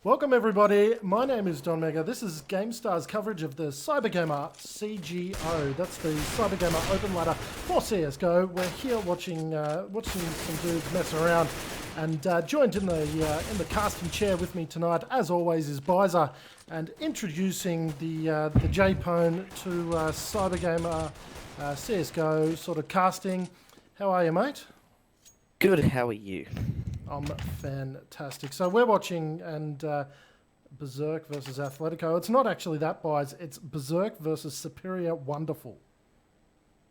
Welcome everybody, my name is Don Mega. This is Gamestah's coverage of the CyberGamer CGO. That's the CyberGamer Open Ladder for CSGO. We're here watching some dudes mess around, and joined in the casting chair with me tonight, as always, is Byza, and introducing the Jpwn to CyberGamer CSGO sort of casting. How are you, mate? Good, how are you? I'm fantastic. So we're watching Berserk versus Athletico. It's not actually that, Byza. It's Berserk versus Superior Wonderful.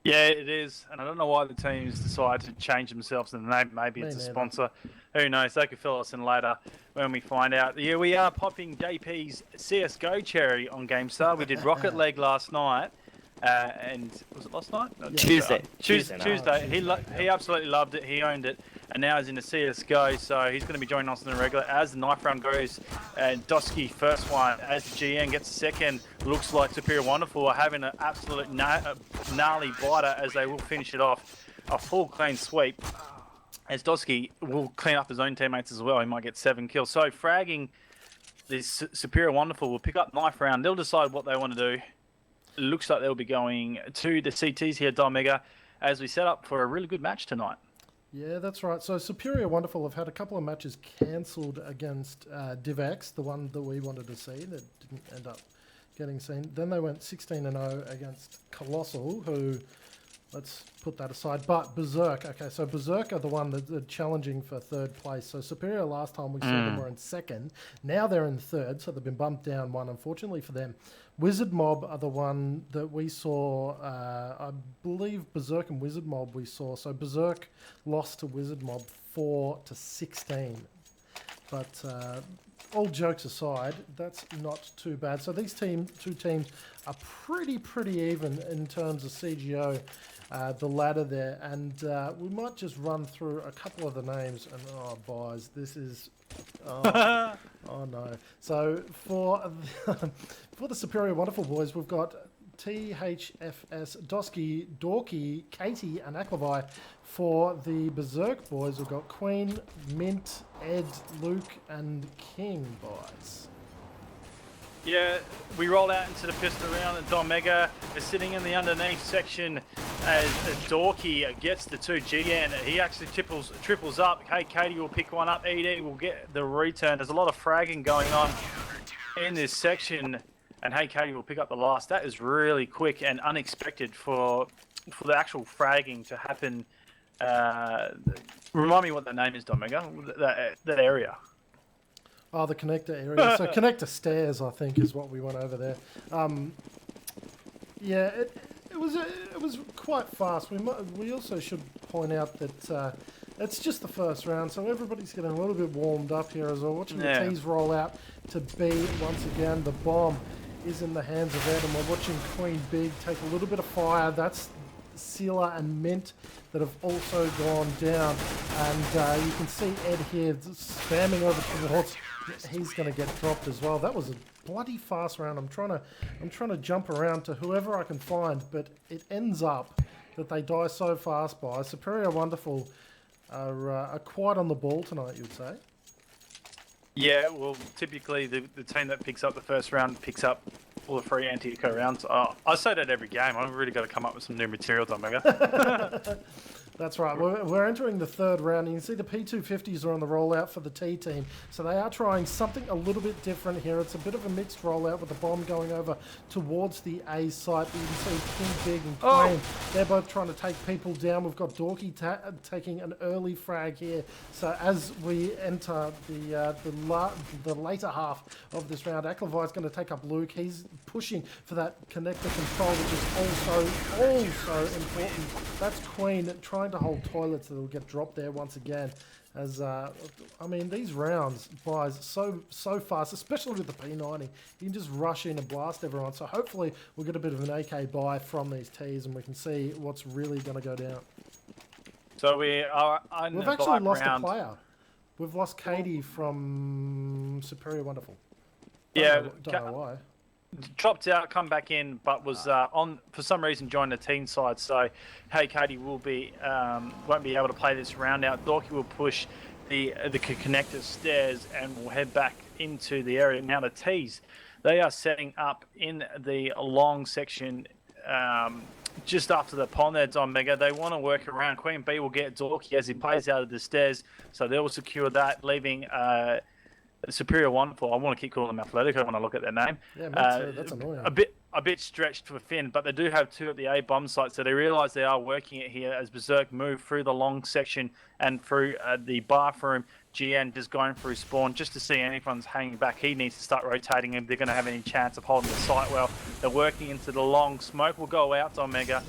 Yeah, it is, and I don't know why the teams decide to change themselves in the name. Maybe it's a sponsor. Who knows? They could fill us in later when we find out. Yeah, we are popping JP's CSGO cherry on GameStar. We did Rocket League last night, and was it last night? No, Tuesday. Tuesday. He absolutely loved it. He owned it, and now he's in the CSGO. So he's going to be joining us in the regular as the knife round goes. And Dosky first one as the GM gets the second. Looks like Superior Wonderful are having an absolute gnarly biter as they will finish it off. A full clean sweep. As Dosky will clean up his own teammates as well. He might get 7 kills. So fragging this Superior Wonderful will pick up knife round. They'll decide what they want to do. It looks like they'll be going to the CTs here, Don Mega, as we set up for a really good match tonight. Yeah, that's right. So Superior Wonderful have had a couple of matches cancelled against DivX, the one that we wanted to see that didn't end up getting seen. Then they went 16-0 against Colossal, who, let's put that aside. But Berserk, okay, so Berserk are the one that are challenging for third place. So Superior last time we saw them were in second. Now they're in third, so they've been bumped down one, unfortunately for them. Wizard Mob are the one that we saw, I believe Berserk and Wizard Mob we saw. So Berserk lost to Wizard Mob 4-16. But all jokes aside, that's not too bad. So these two teams are pretty even in terms of CGO, the ladder there. And we might just run through a couple of the names. And oh, boys, this is... Oh, oh no. So for the Superior Wonderful boys, we've got THFS, Dosky, Dorky, Katie, and Aklavai. For the Berserk boys, we've got Queen, Mint, Ed, Luke, and King, boys. Yeah, we roll out into the pistol round, and Don Mega is sitting in the underneath section as Dorky gets the 2G, and he actually triples up. Hey, Katie will pick one up. ED will get the return. There's a lot of fragging going on in this section, and Hey, Katie will pick up the last. That is really quick and unexpected for the actual fragging to happen. Remind me what that name is, Don Mega, that area. Oh, the connector area. So connector stairs, I think, is what we went over there. Yeah, it was quite fast. We also should point out that it's just the first round, so everybody's getting a little bit warmed up here as well. Watching the T's roll out to B once again. The bomb is in the hands of Ed, and we're watching Queen Big take a little bit of fire. That's Sealer and Mint that have also gone down, and you can see Ed here spamming over towards. He's going to get dropped as well. That was a bloody fast round. I'm trying to jump around to whoever I can find, but it ends up that they die so fast. By Superior Wonderful are quite on the ball tonight, you'd say. Yeah, well, typically the team that picks up the first round picks up all the free anti-eco rounds. I say that every game. I've really got to come up with some new material, Don Mega. That's right. We're entering the third round. You can see the P250s are on the rollout for the T team. So they are trying something a little bit different here. It's a bit of a mixed rollout with the bomb going over towards the A site. You can see King Big and Queen. They're both trying to take people down. We've got Dorky taking an early frag here. So as we enter the later half of this round, Aklavai is going to take up Luke. He's pushing for that connector control, which is also important. That's Queen trying to hold toilets that will get dropped there once again. As I mean, these rounds buys so fast, especially with the P90. You can just rush in and blast everyone. So hopefully we'll get a bit of an AK buy from these T's, and we can see what's really going to go down. So we've actually lost a player. We've lost Katie from Superior Wonderful. Don't know why. Dropped out, come back in, but was on for some reason joined the team side. So, Hey Katie will be won't be able to play this round out. Dorky will push the connector stairs and will head back into the area. Now the T's, they are setting up in the long section just after the pond there, Don Mega. They want to work around. Queen B will get Dorky as he plays out of the stairs, so they will secure that, leaving Superior Wonderful. I want to keep calling them Athletico when I look at their name. Yeah, that's annoying. A bit stretched for Finn, but they do have 2 at the A bomb site, so they realise they are working it here as Berserk move through the long section and through the bathroom. GN just going through spawn just to see if anyone's hanging back. He needs to start rotating if they're going to have any chance of holding the site well. They're working into the long. Smoke will go out on Mega.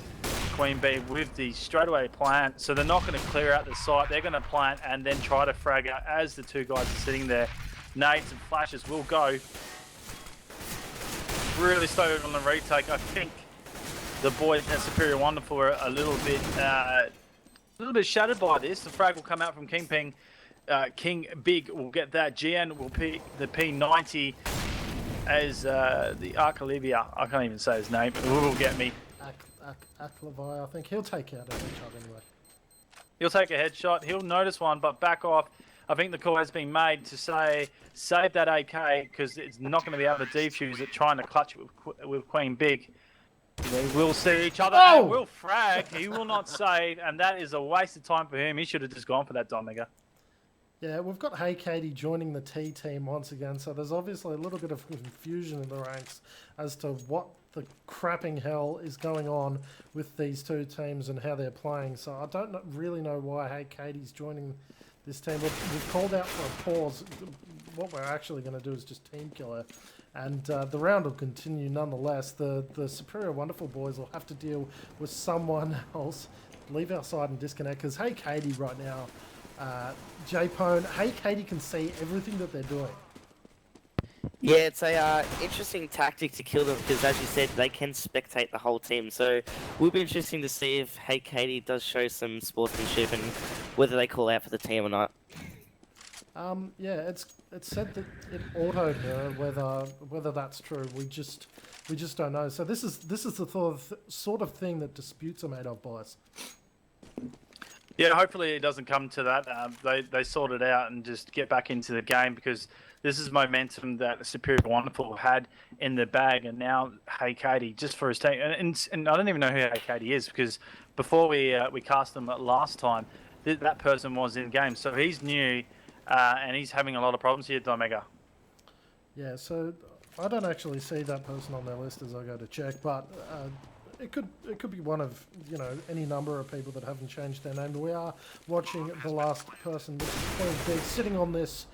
Queen B with the straightaway plant, so they're not going to clear out the site. They're going to plant and then try to frag out as the 2 guys are sitting there. Nades and flashes will go. Really started on the retake. I think the boys at Superior Wonderful are a little bit shattered by this. The frag will come out from Kingping. King Big will get that. GN will pick the P90 as the Arcalivia. I can't even say his name. It will get me. Aklevi, I think he'll take out a headshot anyway. He'll take a headshot. He'll notice one, but back off. I think the call has been made to say, save that AK, because it's not going to be able to defuse it, trying to clutch it with Queen Big. They will see each other and will frag. He will not save, and that is a waste of time for him. He should have just gone for that Don Mega. Yeah, we've got Hey Katie joining the T team once again, so there's obviously a little bit of confusion in the ranks as to what the crapping hell is going on with these 2 teams and how they're playing. So I don't really know why Hey Katie's joining this team. We've called out for a pause. What we're actually going to do is just team kill her. And the round will continue nonetheless. The Superior Wonderful boys will have to deal with someone else. Leave our side and disconnect, because Hey Katie right now, Jpwn, Hey Katie can see everything that they're doing. Yeah, it's a interesting tactic to kill them because, as you said, they can spectate the whole team. So, will be interesting to see if Hey Katie does show some sportsmanship and whether they call out for the team or not. Yeah, it's said that it autoed her. Whether that's true, we just don't know. So this is the sort of thing that disputes are made of, boys. Yeah, hopefully it doesn't come to that. They sort it out and just get back into the game, because this is momentum that Superior Wonderful had in the bag, and now Hey Katie just for his team. And I don't even know who Hey Katie is, because before we cast them last time, that person was in game, so he's new, and he's having a lot of problems here, Don Mega. Yeah, so I don't actually see that person on their list as I go to check, but it could be one of, you know, any number of people that haven't changed their name. We are watching the last person, which is Queen Big, sitting on this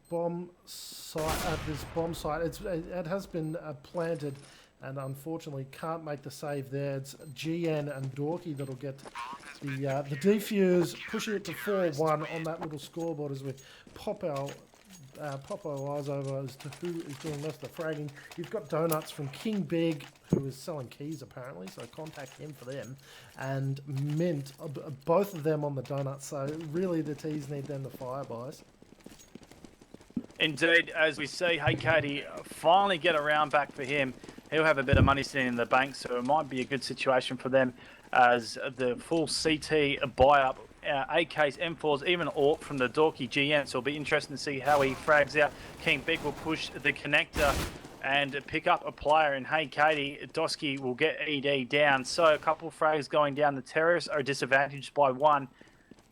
bomb site at this bomb site. It has been planted, and unfortunately can't make the save there. It's GN and Dorky that'll get the defuse, pushing it to 4-1 on that little scoreboard as we pop our eyes over as to who is doing most of the fragging. You've got donuts from King Big, who is selling keys apparently, so contact him for them. And Mint, both of them on the donuts, so really the T's need them to fire, boys. Indeed, as we see, Hey Katie finally get a round back for him. He'll have a bit of money sitting in the bank, so it might be a good situation for them as the full CT buy-up. AKs, M4s, even AWP from the Dorky GN, so it'll be interesting to see how he frags out. King Big will push the connector and pick up a player, and Hey Katie, Dosky will get ED down. So a couple of frags going down. The terrorists are disadvantaged by 1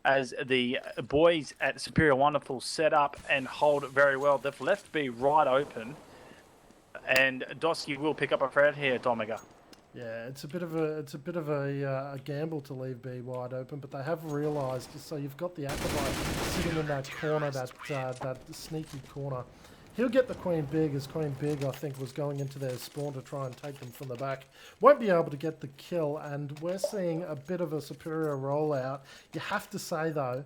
as the boys at Superior Wonderful set up and hold very well. They've left B right open, and Dosky will pick up a threat here, Domega. Yeah, it's a bit of a gamble to leave B wide open, but they have realised. So you've got the Acrobite sitting in that corner, that sneaky corner. He'll get the Queen Big, as Queen Big, I think, was going into their spawn to try and take them from the back. Won't be able to get the kill, and we're seeing a bit of a Superior rollout. You have to say, though,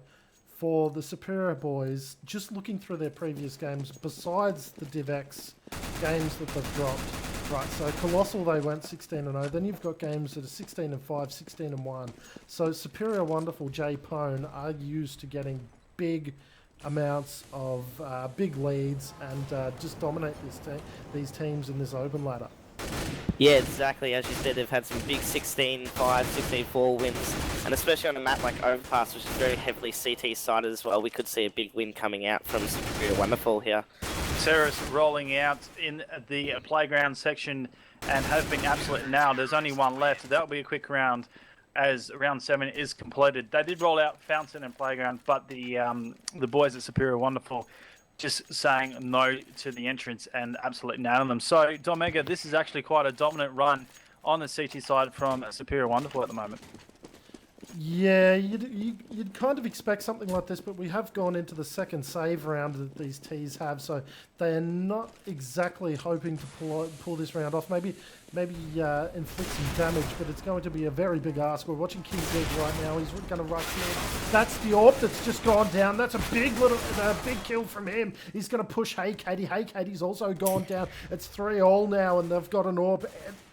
for the Superior boys, just looking through their previous games, besides the DivX games that they've dropped, right, so Colossal, they went 16-0. Then you've got games that are 16-5, 16-1. So Superior Wonderful Jpwn are used to getting big amounts of big leads and just dominate these teams in this open ladder. Yeah, exactly. As you said, they've had some big 16-5, 16-4 wins, and especially on a map like Overpass, which is very heavily CT-sided as well, we could see a big win coming out from Superior Wonderful here. Ceres rolling out in the playground section and have been absolutely nailed. There's only one left. That'll be a quick round as round 7 is completed. They did roll out Fountain and Playground, but the boys at Superior Wonderful just saying no to the entrance and absolutely nailing them. So, Don Mega, this is actually quite a dominant run on the CT side from Superior Wonderful at the moment. Yeah, you'd kind of expect something like this, but we have gone into the second save round that these Ts have, so they're not exactly hoping to pull this round off. Maybe inflict some damage, but it's going to be a very big ask. We're watching King Big right now. He's going to rush in. That's the AWP that's just gone down. That's a big kill from him. He's going to push Hey Katie. Hey Katie's also gone down. It's 3-all now, and they've got an AWP.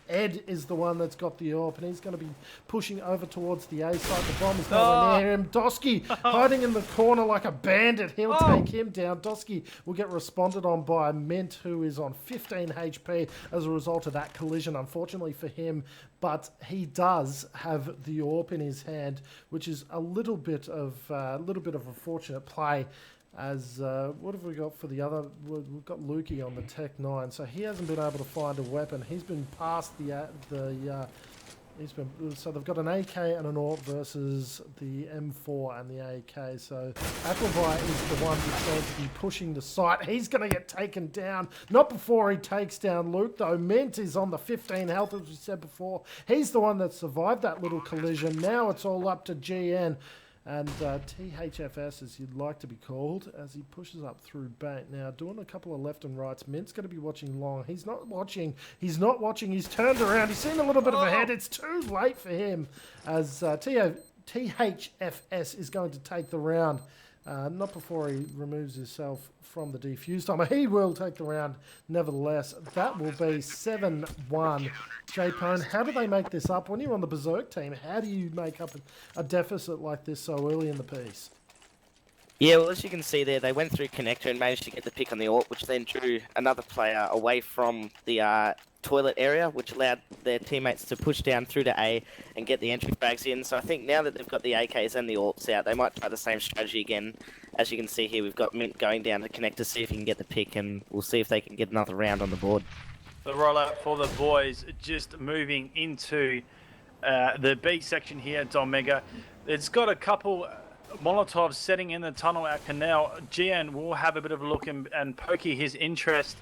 Ed is the one that's got the AWP, and he's going to be pushing over towards the A side. The bomb is nowhere near him. Dosky hiding in the corner like a bandit. He'll take him down. Dosky will get responded on by Mint, who is on 15 HP as a result of that collision, unfortunately for him. But he does have the AWP in his hand, which is a little bit of a fortunate play. As what have we got for the other? We've got Lukey on the Tech 9, so he hasn't been able to find a weapon. He's been past so they've got an AK and an AWP versus the M4 and the AK. So Appleby is the one who's going to be pushing the site. He's going to get taken down. Not before he takes down Luke, though. Mint is on the 15 health, as we said before. He's the one that survived that little collision. Now it's all up to GN. And THFS, as you'd like to be called, as he pushes up through Bait. Now, doing a couple of left and rights. Mint's going to be watching long. He's not watching. He's not watching. He's turned around. He's seen a little bit of a head. It's too late for him, as THFS is going to take the round. Not before he removes himself from the defuse timer. He will take the round nevertheless. That will be 7-1. Jpwn, how do they make this up? When you're on the Berserk team, how do you make up a deficit like this so early in the piece? Yeah, well, as you can see there, they went through connector and managed to get the pick on the AWP, which then drew another player away from the toilet area, which allowed their teammates to push down through to A and get the entry frags in. So I think now that they've got the AKs and the AWPs out, they might try the same strategy again. As you can see here, we've got Mint going down to connect to see if he can get the pick, and we'll see if they can get another round on the board. The rollout for the boys just moving into the B section here, Don Mega. It's got a couple Molotovs setting in the tunnel at Canal. GN will have a bit of a look and pokey his interest.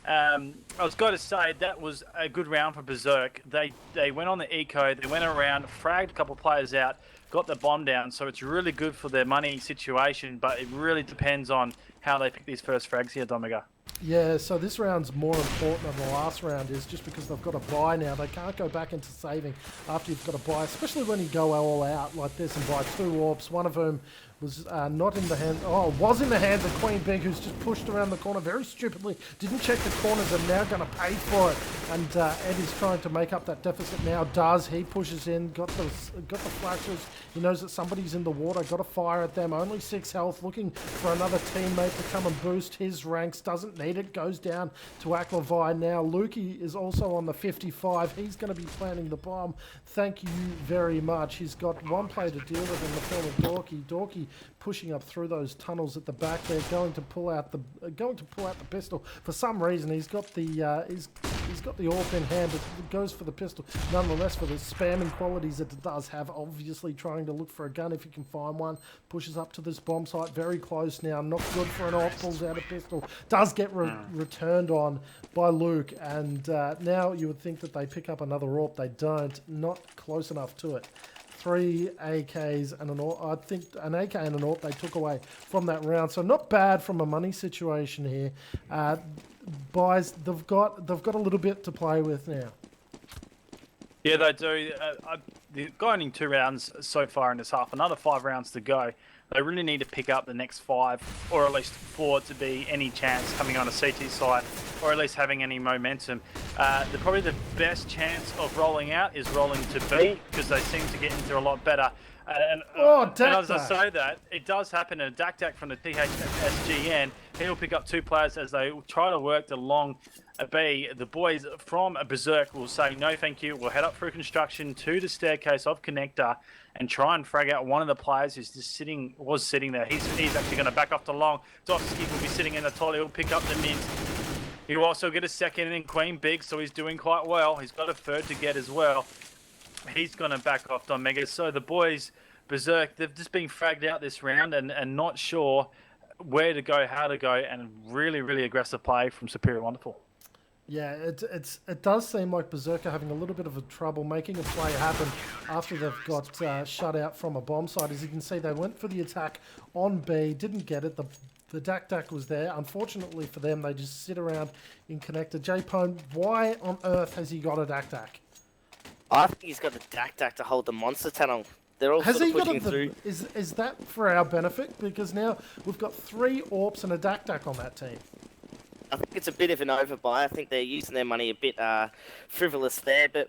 I was going to say that was a good round for Berserk. They went on the eco, they went around, fragged a couple of players out, got the bomb down, so it's really good for their money situation, but it really depends on how they pick these first frags here, Don Mega. Yeah, so this round's more important than the last round is just because they've got a buy now. They can't go back into saving after you've got a buy, especially when you go all out like this and buy 2 AWPs, one of whom was not in the hands, was in the hands of Queen Big, who's just pushed around the corner very stupidly, didn't check the corners and now going to pay for it. And Ed is trying to make up that deficit now, he pushes in, got the flashes, he knows that somebody's in the water, got to fire at them, only 6 health, looking for another teammate to come and boost his ranks, doesn't need it, goes down to Aklevi now. Lukey is also on the 55, he's going to be planting the bomb. Thank you very much. He's got one player to deal with in the form of Dorky pushing up through those tunnels at the back. They're going to pull out the pistol. For some reason, he's got the he's got the AWP in hand, but it goes for the pistol. Nonetheless, for the spamming qualities that it does have, obviously trying to look for a gun if he can find one. Pushes up to this bomb site, very close now. Not good for an AWP. Pulls out a pistol. Does get returned on by Luke, and now you would think that they pick up another AWP. They don't. Not close enough to it. 3 AKs and an AWP. I think an AK and an AWP they took away from that round. So not bad from a money situation here. Boys, they've got a little bit to play with now. Yeah, they do. They've gone in 2 rounds so far in this half. Another 5 rounds to go. They really need to pick up the next 5, or at least 4, to be any chance coming on a CT side, or at least having any momentum. Probably the best chance of rolling out is rolling to B, because they seem to get into a lot better. And as I say that, it does happen. And a Dak from the THSGN, he'll pick up 2 players as they try to work the long B, the boys from Berserk will say no thank you. We'll head up through construction to the staircase of Connector and try and frag out one of the players who's just sitting there. He's actually going to back off the long. Dosky will be sitting in the toilet. He'll pick up the mint. He'll also get a second in Queen Big, so he's doing quite well. He's got a third to get as well. He's going to back off Don Mega. So the boys, Berserk, they've just been fragged out this round and not sure where to go, how to go, and really, really aggressive play from Superior Wonderful. Yeah, it does seem like Berserk are having a little bit of a trouble making a play happen after they've got shut out from a bomb site. As you can see, they went for the attack on B, didn't get it. The Dak was there. Unfortunately for them, they just sit around in Connector. Jpwn, why on earth has he got a Dak? I think he's got the Dak to hold the monster tunnel. They're all Has sort he of got pushing through. Is that for our benefit? Because now we've got 3 AWPs and a Dak on that team. I think it's a bit of an overbuy. I think they're using their money a bit frivolous there, but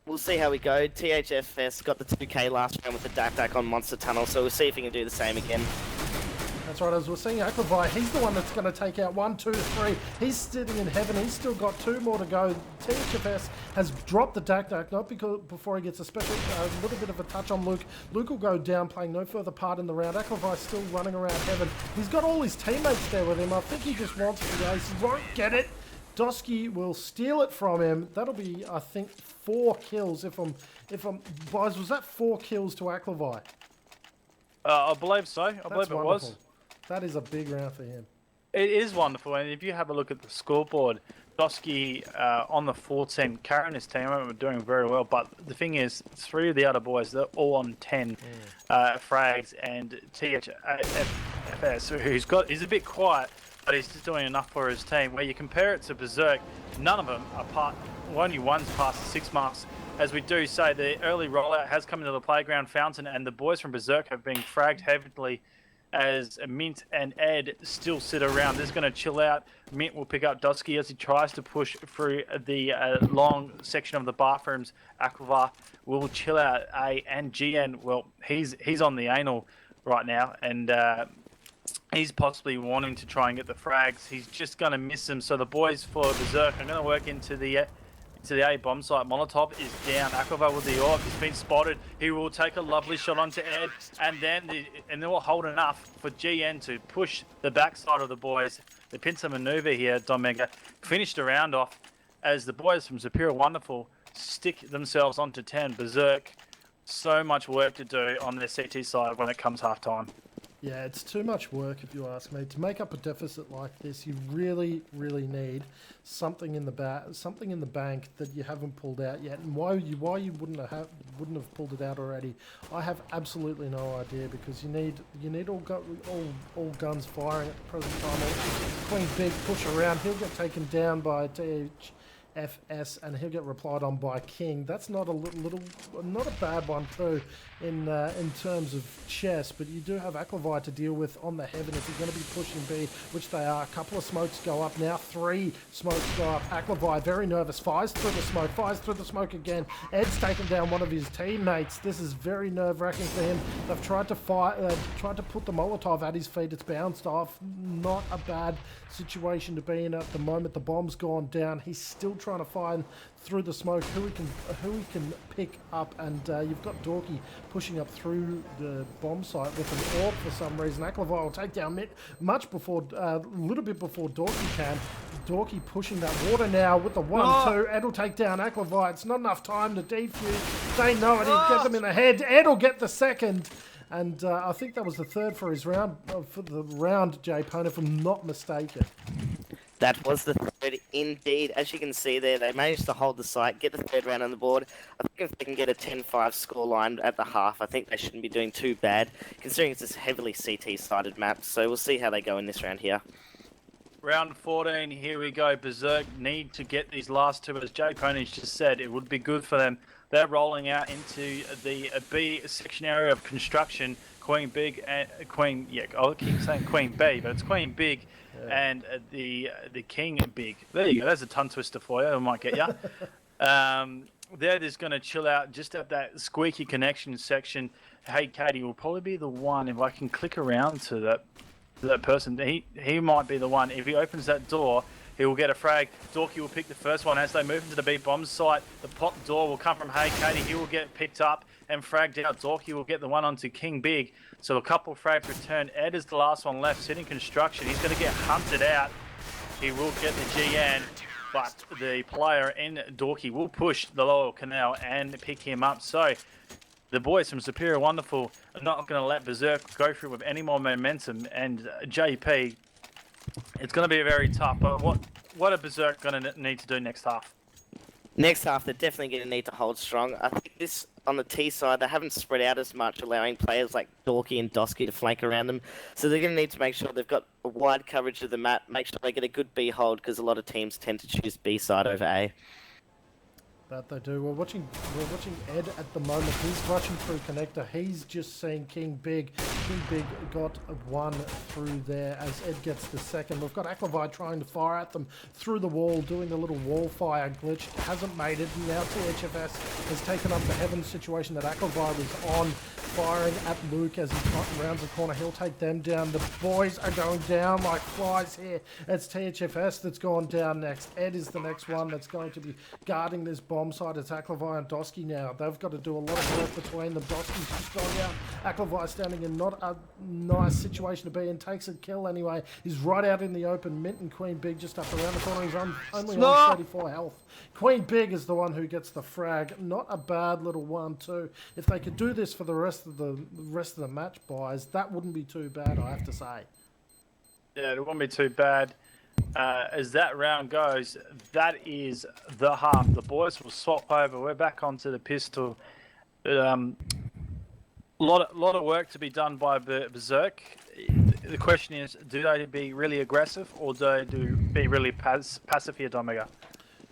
we'll see how we go. THFS got the 2K last round with the Dak on Monster Tunnel, so we'll see if he can do the same again. That's right, as we're seeing Aquavai, he's the one that's going to take out 1, 2, 3. He's sitting in heaven. He's still got 2 more to go. THFS has dropped the Dak, not because before he gets a special, little bit of a touch on Luke. Luke will go down, playing no further part in the round. Aquavai's still running around heaven. He's got all his teammates there with him. I think he just wants the ace. He won't get it. Dosky will steal it from him. That'll be, I think, 4 kills. If I'm, Byza, was that 4 kills to Aquavai? I believe so. I believe it was. That is a big round for him. It is wonderful, and if you have a look at the scoreboard, Dosky on the 14, Karen and his team are doing very well, but the thing is, 3 of the other boys, they're all on 10 frags, and THFS, he's a bit quiet, but he's just doing enough for his team. Where you compare it to Berserk, none of them are only one's past the 6 marks. As we do say, the early rollout has come into the playground fountain, and the boys from Berserk have been fragged heavily as Mint and Ed still sit around. This is going to chill out. Mint will pick up Dosky as he tries to push through the long section of the bathrooms. Aquava will chill out. A and GN, well, he's on the anal right now, and he's possibly wanting to try and get the frags. He's just going to miss them. So the boys for Berserk are going to work into the A bomb site. Molotov is down. Aquava with the AWP. He's been spotted. He will take a lovely shot onto Ed, and then they will hold enough for GN to push the backside of the boys. The pincer maneuver here, Don Mega, finished the round off as the boys from Superior Wonderful stick themselves onto 10. Berserk, so much work to do on their CT side when it comes half time. Yeah, it's too much work if you ask me. To make up a deficit like this, you really, really need something in the bank that you haven't pulled out yet. And why you wouldn't have pulled it out already, I have absolutely no idea, because you need all guns firing at the present time. Queen Big push around, he'll get taken down by THFS, and he'll get replied on by King. That's not not a bad one too in terms of chess, but you do have Aquavai to deal with on the heaven if you're going to be pushing B, which they are. A couple of smokes go up now, 3 smokes go up. Aquavai very nervous, fires through the smoke again. Ed's taken down one of his teammates. This is very nerve-wracking for him. They've tried to tried to put the Molotov at his feet. It's bounced off. Not a bad situation to be in at the moment. The bomb's gone down. He's still trying to find through the smoke who he can pick up, and you've got Dorky pushing up through the bomb site with an AWP for some reason. Aquavai will take down Mitt much before, a little bit before Dorky can. Dorky pushing that water now with the 1-2. Ed will take down Aquavai. It's not enough time to defuse. They know it. He'll get them in the head. Ed will get the second. And I think that was the third for his round, Jpwn, if I'm not mistaken. That was the third indeed. As you can see there, they managed to hold the site, get the third round on the board. I think if they can get a 10-5 scoreline at the half, I think they shouldn't be doing too bad, considering it's a heavily CT-sided map. So we'll see how they go in this round here. Round 14, here we go. Berserk need to get these last 2, as Jpwn just said, it would be good for them. They're rolling out into the B section area of construction. Queen Big and Queen, I keep saying Queen B, but it's Queen Big and the King Big. There you go. There's a tongue twister for you. I might get you. They're just going to chill out just at that squeaky connection section. Hey, Katie will probably be the one, if I can click around to that person. He might be the one. If he opens that door, He will get a frag. Dorky will pick the first one as they move into the B bomb site. The pop door will come from Hey Katie. He will get picked up and fragged out. Dorky will get the one onto King Big. So a couple of frags return. Ed is the last one left, sitting construction. He's going to get hunted out. He will get the GN, but the player in Dorky will push the lower canal and pick him up. So the boys from Superior Wonderful are not going to let Berserk go through with any more momentum. And JP, it's going to be very tough. But what are Berserk going to need to do next half? Next half, they're definitely going to need to hold strong. I think this, on the T side, they haven't spread out as much, allowing players like Dorky and Dosky to flank around them. So they're going to need to make sure they've got a wide coverage of the map, make sure they get a good B hold, because a lot of teams tend to choose B side over A. That they do. We're watching Ed at the moment. He's rushing through connector. He's just seeing King Big. King Big got one through there as Ed gets the second. We've got Aquavite trying to fire at them through the wall, doing the little wall fire glitch. Hasn't made it. Now THFS has taken up the heaven situation that Aquavite was on, firing at Luke as he rounds the corner. He'll take them down. The boys are going down like flies here. It's THFS that's gone down next. Ed is the next one that's going to be guarding this bomb side. It's Aquavite and Dosky now. They've got to do a lot of work between them. Dosky's just gone down. Aquavite standing in not a nice situation to be in. Takes a kill anyway. He's right out in the open. Mint and Queen Big just up around the corner. He's only on 34 health. Queen Big is the one who gets the frag. Not a bad little 1-2. If they could do this for the rest of the match, boys, that wouldn't be too bad, I have to say. Yeah, it wouldn't be too bad. As that round goes, that is the half. The boys will swap over. We're back onto the pistol. Lot of work to be done by Berserk. The question is, do they be really aggressive or do they be really passive here, Don Mega?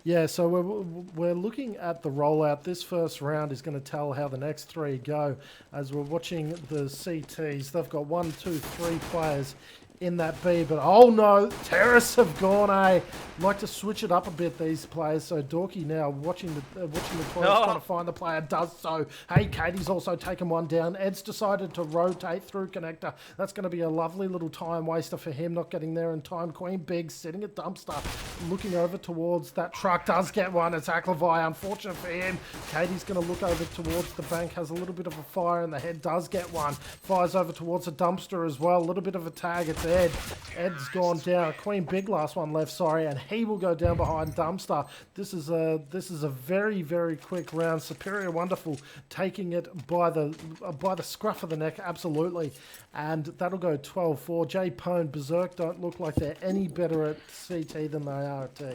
Yeah, so we're looking at the rollout. This first round is going to tell how the next three go. As we're watching the CTs, they've got 1, 2, 3 players in that B, but oh no, terrorists have gone A. Like to switch it up a bit, these players. So Dorky now watching the toilets, trying to find the player, does so. Hey, Katie's also taken one down. Ed's decided to rotate through connector. That's going to be a lovely little time waster for him, not getting there in time. Queen Big sitting at dumpster, looking over towards that truck, does get one. It's Aquavite, unfortunate for him. Katie's going to look over towards the bank, has a little bit of a fire in the head, does get one. Fires over towards the dumpster as well, a little bit of a tag. It's Ed. Ed's gone down. Queen Big last one left, sorry, and he will go down behind dumpster. This is a very, very quick round. Superior Wonderful taking it by the scruff of the neck, absolutely, and that'll go 12-4. Jpwn Byza don't look like they're any better at CT than they are at T.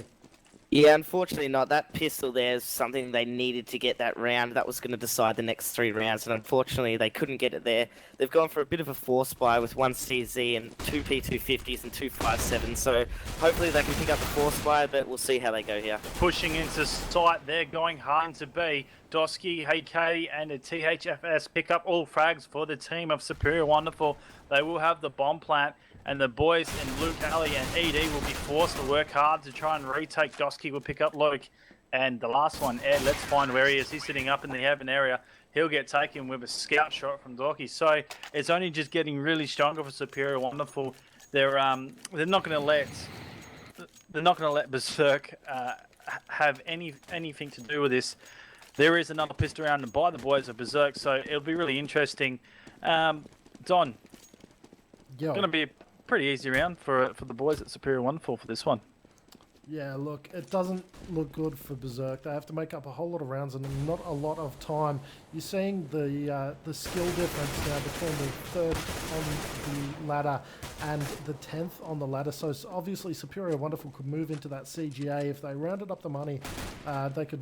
Yeah, unfortunately not. That pistol there is something they needed to get that round. That was going to decide the next 3 rounds, and unfortunately they couldn't get it there. They've gone for a bit of a force buy with 1 CZ and 2 P250s and 2 5.7, so hopefully they can pick up the force buy, but we'll see how they go here. Pushing into sight, they're going hard to B. Dosky, HK, and the THFS pick up all frags for the team of Superior Wonderful. They will have the bomb plant, and the boys in Luke, Ali, and ED will be forced to work hard to try and retake. Dosky will pick up Luke. And the last one, Ed, let's find where he is. He's sitting up in the heaven area. He'll get taken with a scout shot from Dorky. So it's only just getting really stronger for Superior Wonderful. They're not going to let Berserk have anything to do with this. There is another pistol round by the boys of Berserk, so it'll be really interesting. Don, going to be a pretty easy round for the boys at Superior Wonderful for this one. Yeah, look, it doesn't look good for Berserk. They have to make up a whole lot of rounds and not a lot of time. You're seeing the skill difference now between the 3rd on the ladder and the 10th on the ladder. So obviously Superior Wonderful could move into that CGA if they rounded up the money. They could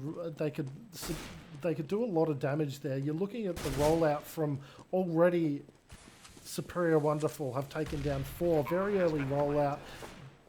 do a lot of damage there. You're looking at the rollout from already. Superior Wonderful have taken down 4. Very early rollout.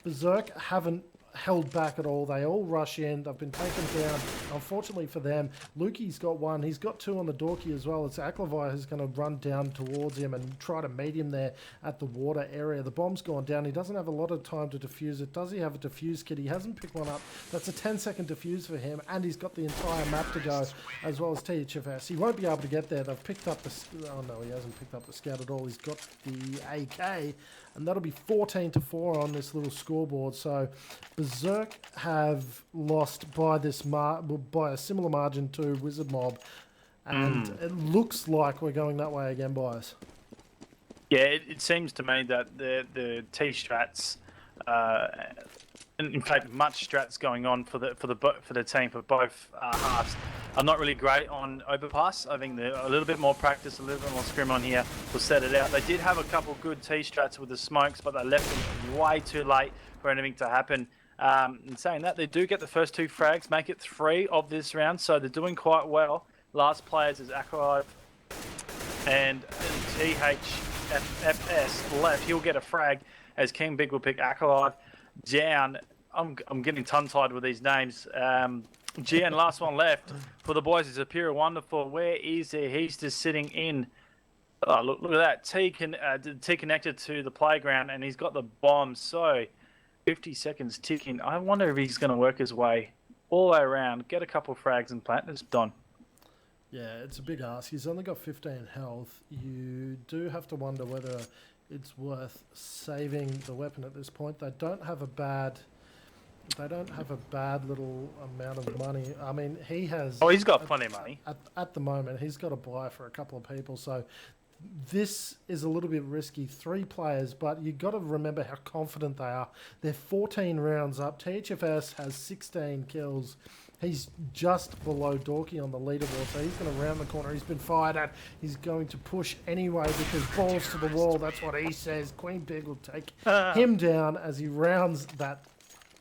Berserk haven't held back at all. They all rush in. They've been taken down. Unfortunately for them, Lukey's got 1. He's got 2 on the Dorky as well. It's Aquavite who's going to run down towards him and try to meet him there at the water area. The bomb's gone down. He doesn't have a lot of time to defuse it. Does he have a defuse kit? He hasn't picked one up. That's a 10-second defuse for him, and he's got the entire map to go, as well as THFS. He won't be able to get there. They've picked up the... Oh, no, he hasn't picked up the scout at all. He's got the AK and that'll be 14-4 on this little scoreboard. So Berserk have lost by by a similar margin to Wizard Mob, and it looks like we're going that way again, boys. Yeah, it seems to me that the T strats, in fact, much strats going on for the team for both halves. I'm not really great on overpass. I think a little bit more practice, a little bit more scrim on here will set it out. They did have a couple good T strats with the smokes, but they left them way too late for anything to happen. In saying that, they do get the first 2 frags, make it 3 of this round, so they're doing quite well. Last players is Akalive and THFS left. He'll get a frag as King Big will pick Akalive down. I'm getting tongue-tied with these names. GN, last one left for the boys is Superior Wonderful. Where is he? He's just sitting in. Oh, look at that. T connected to the playground, and he's got the bomb. So 50 seconds ticking. I wonder if he's going to work his way all the way around, get a couple of frags and plant this. Don. Yeah, it's a big ask. He's only got 15 health. You do have to wonder whether it's worth saving the weapon at this point. They don't have a bad little amount of money. I mean, he has... Oh, he's got plenty of money. At the moment, he's got to buy for a couple of people. So this is a little bit risky. 3 players, but you've got to remember how confident they are. They're 14 rounds up. THFS has 16 kills. He's just below Dorky on the leaderboard, so he's going to round the corner. He's been fired at. He's going to push anyway because balls to the wall. That's what he says. Queen Big will take him down as he rounds that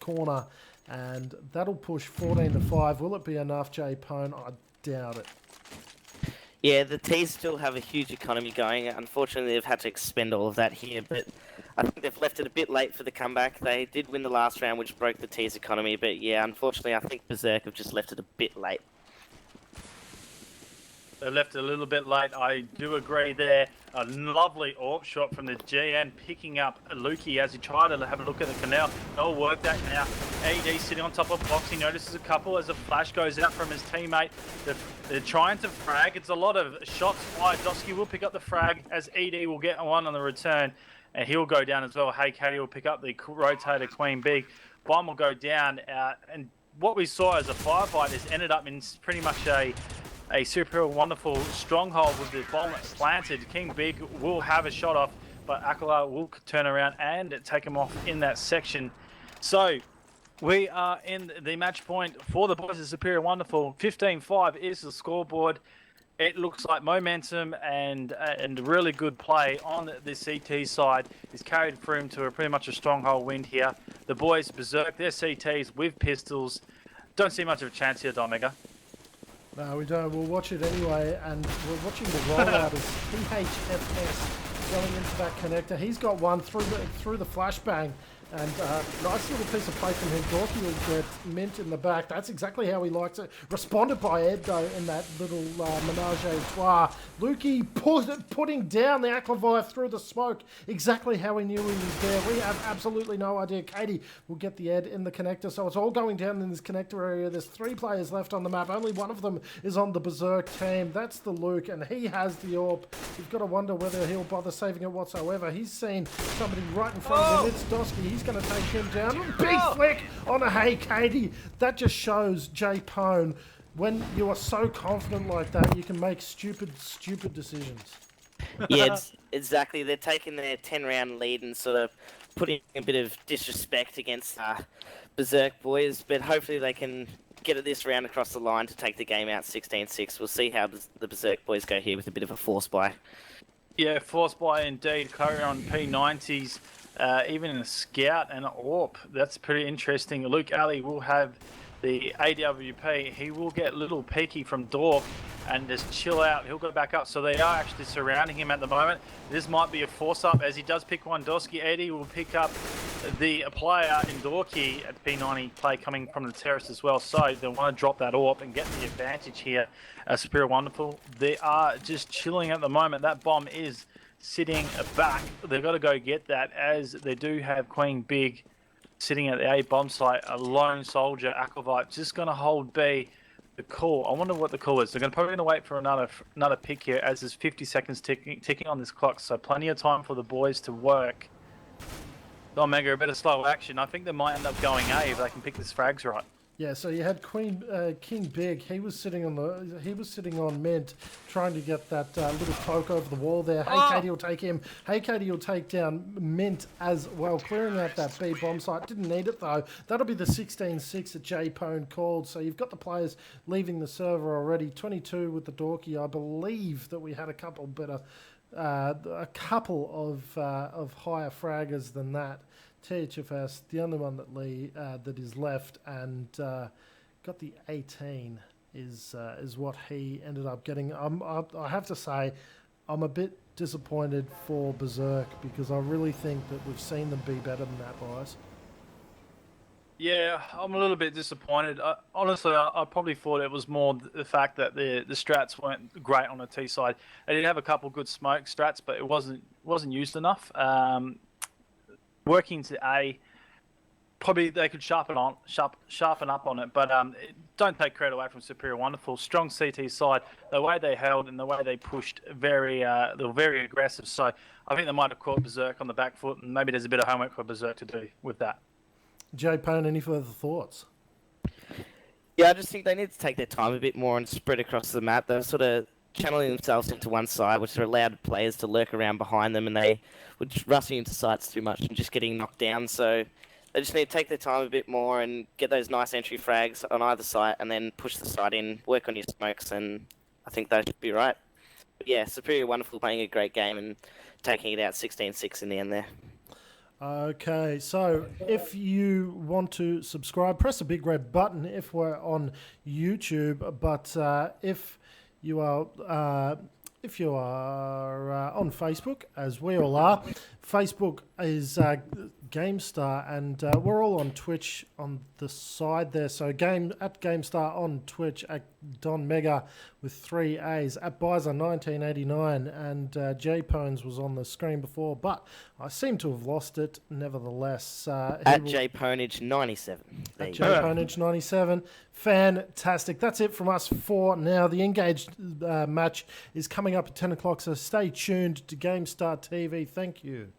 corner, and that'll push 14-5. Will it be enough, Jpwn? I doubt it. Yeah, the T's still have a huge economy going. Unfortunately, they've had to expend all of that here, but I think they've left it a bit late for the comeback. They did win the last round, which broke the T's economy, but yeah, unfortunately, I think Berserk have just left it a bit late. They left it a little bit late. I do agree there. A lovely AWP shot from the GN, picking up Lukey as he tried to have a look at the canal. They'll work that now. AD sitting on top of box. He notices a couple as a flash goes out from his teammate. They're trying to frag. It's a lot of shots wide. Dosky will pick up the frag as ED will get one on the return. And he'll go down as well. Hey, Katie will pick up the rotator Queen Big. Bomb will go down. And what we saw as a firefight has ended up in pretty much a super wonderful stronghold with the bomb planted. King Big will have a shot off, but Akala will turn around and take him off in that section. So we are in the match point for the boys of Superior Wonderful. 15-5 is the scoreboard. It looks like momentum and really good play on the CT side is carried through to a pretty much a stronghold win here. The boys Berserk, their CTs with pistols. Don't see much of a chance here, Don Mega. No, we don't. We'll watch it anyway, and we're watching the rollout as THFS going into that connector. He's got one through the flashbang, and nice little piece of play from him. Dorky will get mint in the back. That's exactly how he likes it. Responded by Ed, though, in that little menage a trois. Lukey putting down the Aklevi through the smoke. Exactly how he knew he was there. We have absolutely no idea. Katie will get the Ed in the connector, so it's all going down in this connector area. There's 3 players left on the map. Only one of them is on the Berserk team. That's the Luke, and he has the AWP. You've got to wonder whether he'll bother saving it whatsoever. He's seen somebody right in front of him. It's Dosky. He's going to take him down. Big flick on a Hey Katie. That just shows Jpwn, when you are so confident like that, you can make stupid decisions. Yeah, exactly. They're taking their 10-round lead and sort of putting a bit of disrespect against Berserk boys, but hopefully they can get it this round across the line to take the game out 16-6. We'll see how the Berserk boys go here with a bit of a force buy. Yeah, force buy indeed. Curry on P90s. Even in a scout and an AWP. That's pretty interesting. Luke Alley will have the AWP. He will get little peeky from Dork and just chill out. He'll go back up. So they are actually surrounding him at the moment. This might be a force up as he does pick one. Dosky Eddie will pick up the player in Dorky at P90 play coming from the terrace as well. So they want to drop that AWP and get the advantage here. Superior Wonderful. They are just chilling at the moment. That bomb is sitting back. They've got to go get that as they do have Queen Big sitting at the A bomb site. A lone soldier, Aquavite, just going to hold B. The call. I wonder what the call is. They're probably going to wait for another pick here as there's 50 seconds ticking on this clock. So plenty of time for the boys to work Don Mega a bit of slow action. I think they might end up going A if they can pick this frags right. Yeah, so you had King Big. He was sitting on Mint, trying to get that little poke over the wall there. Hey, Katie will take him. Hey, Katie will take down Mint as well, clearing out that B bomb site. Didn't need it though. That'll be the 16-6 that Jpwn called. So you've got the players leaving the server already. 22 with the Dorky. I believe that we had a couple better, a couple of higher fraggers than that. THFS, the only one that is left, and got the 18 is what he ended up getting. I have to say, I'm a bit disappointed for Berserk because I really think that we've seen them be better than that, boys. Yeah, I'm a little bit disappointed. Honestly, I probably thought it was more the fact that the strats weren't great on the T side. They did have a couple good smoke strats, but it wasn't used enough. Working to A, probably they could sharpen up on it, but don't take credit away from Superior Wonderful. Strong CT side, the way they held and the way they pushed, they were very aggressive. So I think they might have caught Berserk on the back foot, and maybe there's a bit of homework for Berserk to do with that. Jpwn, any further thoughts? Yeah, I just think they need to take their time a bit more and spread across the map. They're sort of channeling themselves into one side, which allowed players to lurk around behind them, and they were just rushing into sites too much and just getting knocked down. So they just need to take their time a bit more and get those nice entry frags on either site, and then push the site in, work on your smokes, and I think that should be right. But yeah, Superior Wonderful playing a great game and taking it out 16-6 in the end there. Okay, so if you want to subscribe, press the big red button if we're on YouTube, but if you are on Facebook, as we all are, Facebook is Gamestah, and we're all on Twitch on the side there. So at Gamestah on Twitch, at Don Mega with 3 A's, at Byza 1989, and Jpwn's was on the screen before, but I seem to have lost it nevertheless. At Jpwnage 97. At Jpwnage 97. Fantastic. That's it from us for now. The Engaged match is coming up at 10 o'clock, so stay tuned to Gamestah TV. Thank you.